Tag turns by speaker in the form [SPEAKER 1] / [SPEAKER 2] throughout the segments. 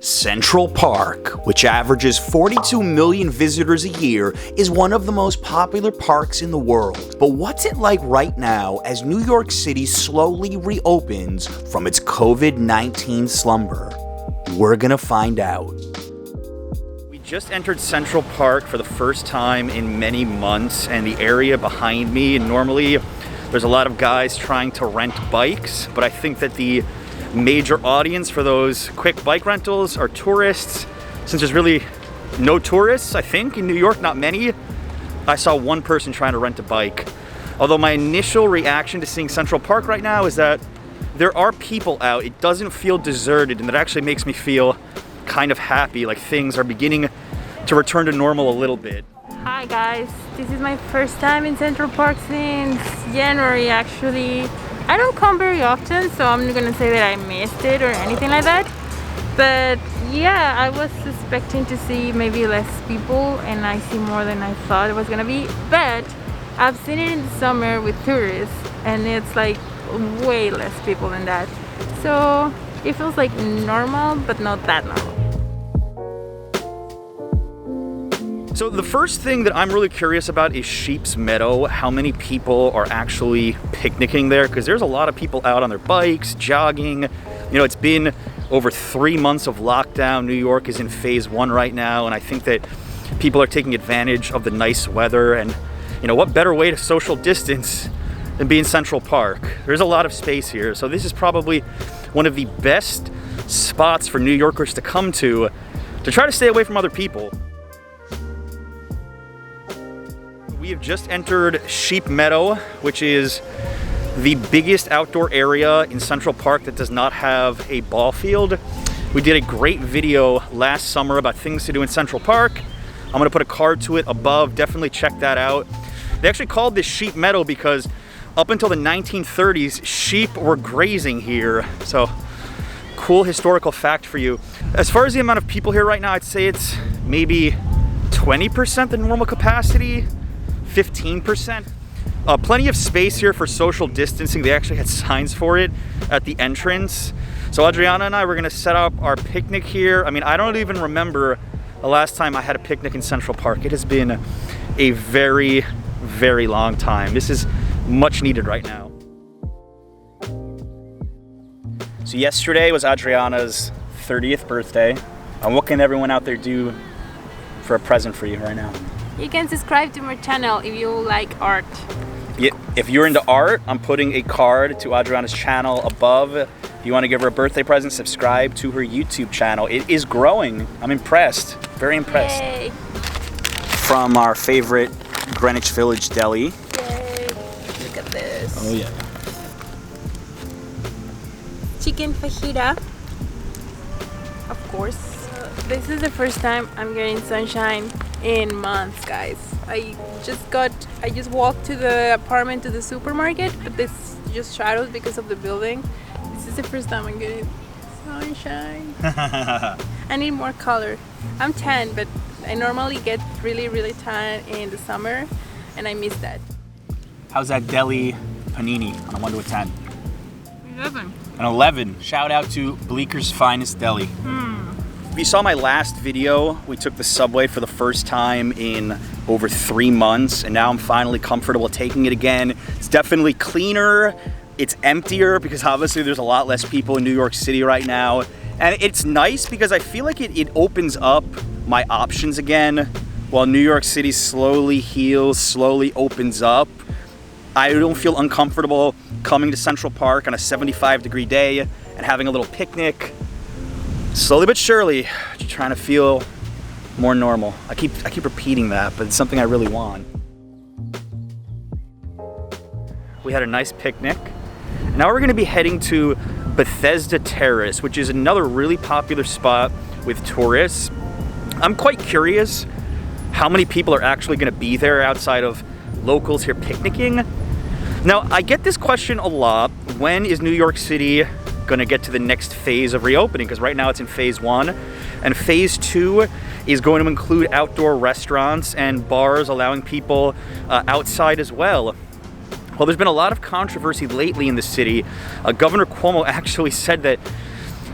[SPEAKER 1] Central Park, which averages 42 million visitors a year, is one of the most popular parks in the world. But what's it like right now as New York City slowly reopens from its COVID-19 slumber? We're gonna find out. We just entered Central Park for the first time in many months, and the area behind me, normally there's a lot of guys trying to rent bikes, but I think that the major audience for those quick bike rentals are tourists. Since there's really no tourists, I think, in New York, not many, I saw one person trying to rent a bike. Although my initial reaction to seeing Central Park right now is that there are people out. It doesn't feel deserted, and that actually makes me feel kind of happy, like things are beginning to return to normal a little bit.
[SPEAKER 2] Hi guys, this is my first time in Central Park since January actually. I don't come very often, so I'm not gonna say that I missed it or anything like that. But yeah, I was expecting to see maybe less people, and I see more than I thought it was gonna be. But I've seen it in the summer with tourists, and it's like way less people than that. So it feels like normal, but not that normal.
[SPEAKER 1] So the first thing that I'm really curious about is Sheep's Meadow, how many people are actually picnicking there, because there's a lot of people out on their bikes, jogging. You know, it's been over 3 months of lockdown. New York is in phase 1 right now, and I think that people are taking advantage of the nice weather, and you know, what better way to social distance than be in Central Park? There's a lot of space here, so this is probably one of the best spots for New Yorkers to come to try to stay away from other people. We have just entered Sheep Meadow, which is the biggest outdoor area in Central Park that does not have a ball field. We did a great video last summer about things to do in Central Park. I'm gonna put a card to it above, definitely check that out. They actually called this Sheep Meadow because up until the 1930s, sheep were grazing here. So, cool historical fact for you. As far as the amount of people here right now, I'd say it's maybe 20% the normal capacity. 15%. Plenty of space here for social distancing. They actually had signs for it at the entrance. So Adriana and I were gonna set up our picnic here. I mean, I don't even remember the last time I had a picnic in Central Park. It has been a very, very long time. This is much needed right now. So yesterday was Adriana's 30th birthday. And what can everyone out there do for a present for you right now?
[SPEAKER 2] You can subscribe to my channel if you like art.
[SPEAKER 1] Yeah, if you're into art, I'm putting a card to Adriana's channel above. If you want to give her a birthday present, subscribe to her YouTube channel. It is growing. I'm impressed. Very impressed.
[SPEAKER 2] Yay.
[SPEAKER 1] From our favorite Greenwich Village deli.
[SPEAKER 2] Yay. Look at this.
[SPEAKER 1] Oh yeah.
[SPEAKER 2] Chicken fajita. Of course. This is the first time I'm getting sunshine in months, guys. I just walked to the apartment to the supermarket, but this just shadows because of the building. This is the first time I'm getting sunshine. I need more color. I'm tan, but I normally get really, really tan in the summer, and I miss that.
[SPEAKER 1] How's that deli panini on a 1 to a 10?
[SPEAKER 2] 11.
[SPEAKER 1] An 11. Shout out to Bleeker's Finest Deli. If you saw my last video, we took the subway for the first time in over 3 months, and now I'm finally comfortable taking it again. It's definitely cleaner, it's emptier, because obviously there's a lot less people in New York City right now. And it's nice because I feel like it opens up my options again. While New York City slowly heals, slowly opens up, I don't feel uncomfortable coming to Central Park on a 75-degree day and having a little picnic. Slowly but surely, just trying to feel more normal. I keep repeating that, but it's something I really want. We had a nice picnic. Now we're gonna be heading to Bethesda Terrace, which is another really popular spot with tourists. I'm quite curious how many people are actually gonna be there outside of locals here picnicking. Now, I get this question a lot. When is New York City gonna get to the next phase of reopening? Because right now it's in phase 1, and phase 2 is going to include outdoor restaurants and bars allowing people outside as well. Well, there's been a lot of controversy lately in the city. Governor Cuomo actually said that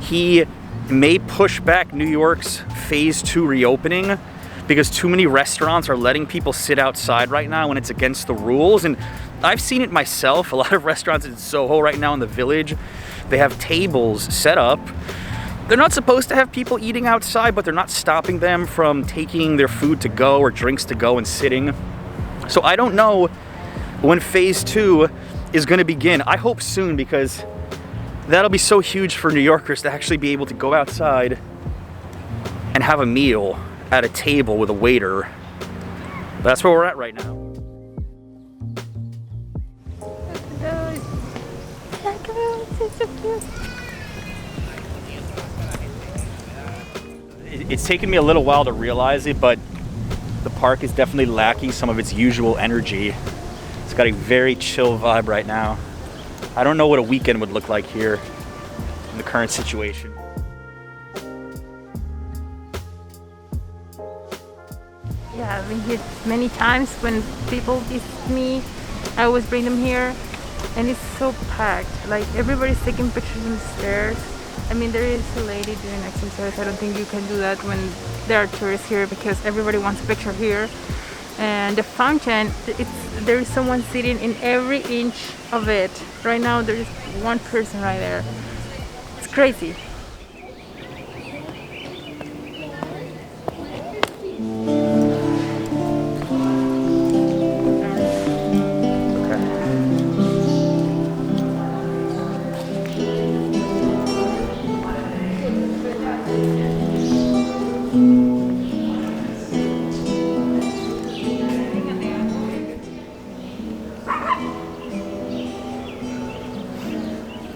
[SPEAKER 1] he may push back New York's phase 2 reopening, because too many restaurants are letting people sit outside right now when it's against the rules. And I've seen it myself. A lot of restaurants in Soho right now in the Village, they have tables set up. They're not supposed to have people eating outside, but they're not stopping them from taking their food to go or drinks to go and sitting. So I don't know when phase 2 is gonna begin. I hope soon, because that'll be so huge for New Yorkers to actually be able to go outside and have a meal at a table with a waiter. That's where we're at right now. It's taken me a little while to realize it, but the park is definitely lacking some of its usual energy. It's got a very chill vibe right now. I don't know what a weekend would look like here in the current situation.
[SPEAKER 2] Yeah, I've been here many times. When people visit me, I always bring them here, and it's so packed. Like, everybody's taking pictures on the stairs. I mean, there is a lady doing exercise. I don't think you can do that when there are tourists here, because everybody wants a picture here. And the fountain, there is someone sitting in every inch of it. Right now, there is one person right there. It's crazy.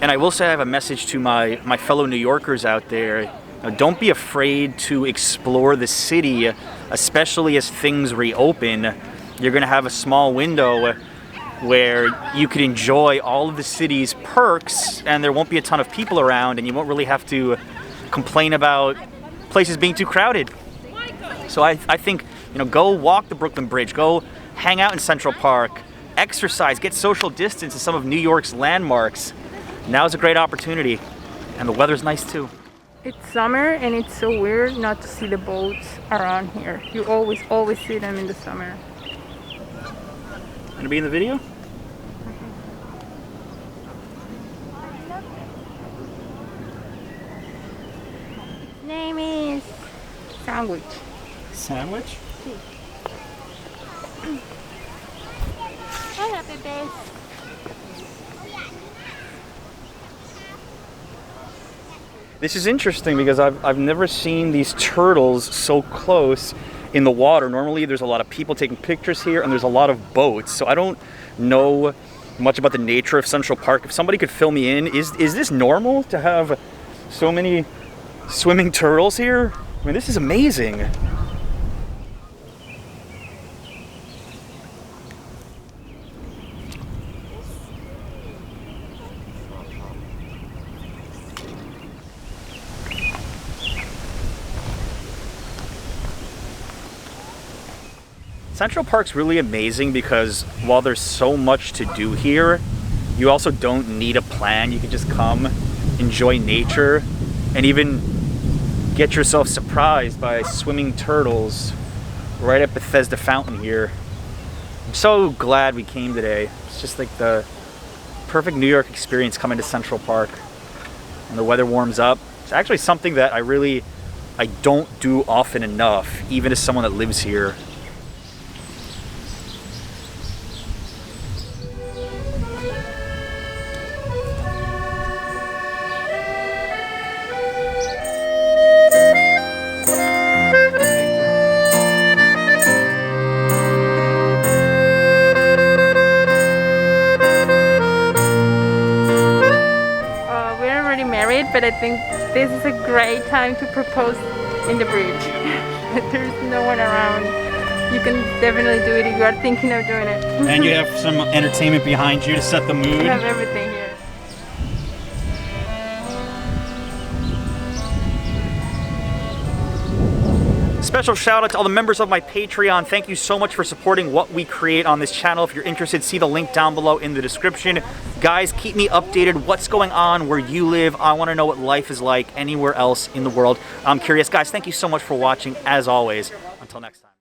[SPEAKER 1] And I will say I have a message to my fellow New Yorkers out there. Don't be afraid to explore the city, especially as things reopen. You're gonna have a small window where you could enjoy all of the city's perks, and there won't be a ton of people around, and you won't really have to complain about places being too crowded. So I think, go walk the Brooklyn Bridge, go hang out in Central Park, exercise, get social distance in some of New York's landmarks. Now's a great opportunity, and the weather's nice too.
[SPEAKER 2] It's summer, and it's so weird not to see the boats around here. You always see them in the summer.
[SPEAKER 1] Gonna be in the video?
[SPEAKER 2] Name is Sandwich.
[SPEAKER 1] Sandwich?
[SPEAKER 2] Hola, Pepe.
[SPEAKER 1] This is interesting because I've never seen these turtles so close in the water. Normally there's a lot of people taking pictures here, and there's a lot of boats. So I don't know much about the nature of Central Park. If somebody could fill me in, is this normal to have so many swimming turtles here? I mean, this is amazing. Central Park's really amazing because while there's so much to do here, you also don't need a plan. You can just come, enjoy nature, and even get yourself surprised by swimming turtles right at Bethesda Fountain here. I'm so glad we came today. It's just like the perfect New York experience coming to Central Park. And the weather warms up. It's actually something that I don't do often enough, even as someone that lives here.
[SPEAKER 2] But I think this is a great time to propose in the bridge. There's no one around. You can definitely do it if you are thinking of doing it.
[SPEAKER 1] And you have some entertainment behind you to set the mood.
[SPEAKER 2] You have everything here.
[SPEAKER 1] Special shout out to all the members of my Patreon. Thank you so much for supporting what we create on this channel. If you're interested, see the link down below in the description. Guys, keep me updated. What's going on where you live? I want to know what life is like anywhere else in the world. I'm curious. Guys, thank you so much for watching. As always, until next time.